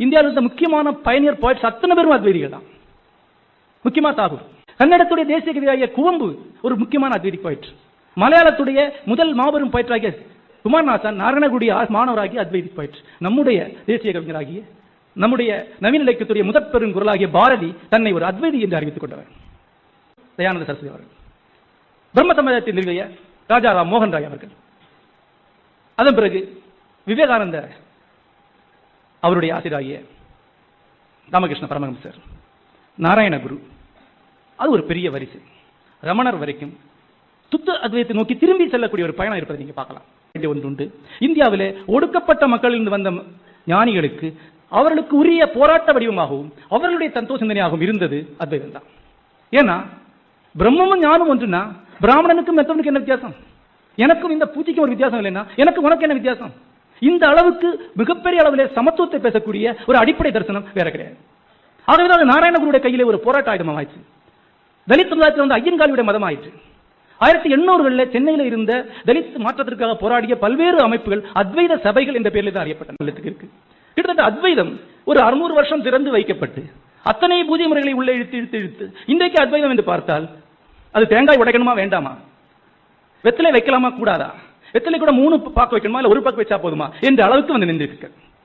இந்தியாவில் இருந்த முக்கியமான பயனியர் பாயிண்ட்ஸ் அத்தனை பேரும் அத்வைதிகள் தான். முக்கியமா தாகூர். கன்னடத்துடைய தேசிய கவியாகிய குவம்பு ஒரு முக்கியமான அத்வைதி பாயிண்ட். மலையாளத்துடைய முதல் மாபெரும் பாயிண்டாகிய குமாரநாசன் நாராயணகுடி மாணவராகிய அத்வைதி பாயிண்ட். நம்முடைய தேசிய கவிஞராகிய நம்முடைய நவீன இலக்கியத்துடைய முதற் பெரும் குரலாகிய பாரதி தன்னை ஒரு அத்வைதி என்று அறிவித்துக் கொண்டவர். தயானந்த சரஸ்வதி அவர்கள். பிரம்ம சமாஜத்தை நிறுவிய ராஜாராம் மோகன் ராய் அவர்கள். அதன் பிறகு விவேகானந்த அவருடைய ஆசிரியராகிய ராமகிருஷ்ண பரமஹம்சர், நாராயணகுரு, அது ஒரு பெரிய வரிசை. ரமணர் வரைக்கும் துத்த அத்வைதத்தை நோக்கி திரும்பி செல்லக்கூடிய ஒரு பயணம் இருப்பதை நீங்க பார்க்கலாம். ஒன்று உண்டு. இந்தியாவிலே ஒடுக்கப்பட்ட மக்களிலிருந்து வந்த ஞானிகளுக்கு அவர்களுக்கு உரிய போராட்ட வடிவமாகவும் அவர்களுடைய தத்துவ சிந்தனையாகவும் இருந்தது அத்வைதம் தான். ஏன்னா பிரம்மமும் ஞானம் ஒன்றுனா பிராமணனுக்கும் மெத்தவனுக்கு என்ன வித்தியாசம்? எனக்கும் இந்த பூச்சிக்கும் ஒரு வித்தியாசம் இல்லைன்னா எனக்கு உனக்கு என்ன வித்தியாசம்? இந்த அளவுக்கு மிகப்பெரிய அளவில் சமத்துவத்தை பேசக்கூடிய ஒரு அடிப்படை தரிசனம் வேற கிடையாது. ஆகவே நாராயணகுருடைய கையிலே ஒரு போராட்ட ஆயுதம் ஆயிடுச்சு. தலித் சமுதாயத்தில் வந்து ஐயன்காலியுடைய மதம் ஆயிற்று. 1800களில் சென்னையில் இருந்த தலித் மாற்றத்திற்காக போராடிய பல்வேறு அமைப்புகள் அத்வைத சபைகள் என்ற பெயரில் தான் அறியப்பட்டன. இருக்கு கிட்டத்தட்ட அத்வைதம் ஒரு 600 வருஷம் திறந்து வைக்கப்பட்டு அத்தனை பூஜை முறைகளை உள்ளே இழுத்து இன்றைக்கு அத்வைதம் என்று பார்த்தால் அது தேங்காய் உடைக்கணுமா வேண்டாமா, வெத்தலை வைக்கலாமா கூடாதா, வெத்தலை கூட 3 பாக்கு வைக்கணுமா இல்ல 1 பாக்கு வச்சா போதுமா என்ற அளவுக்கு வந்து நின்றிருக்கு.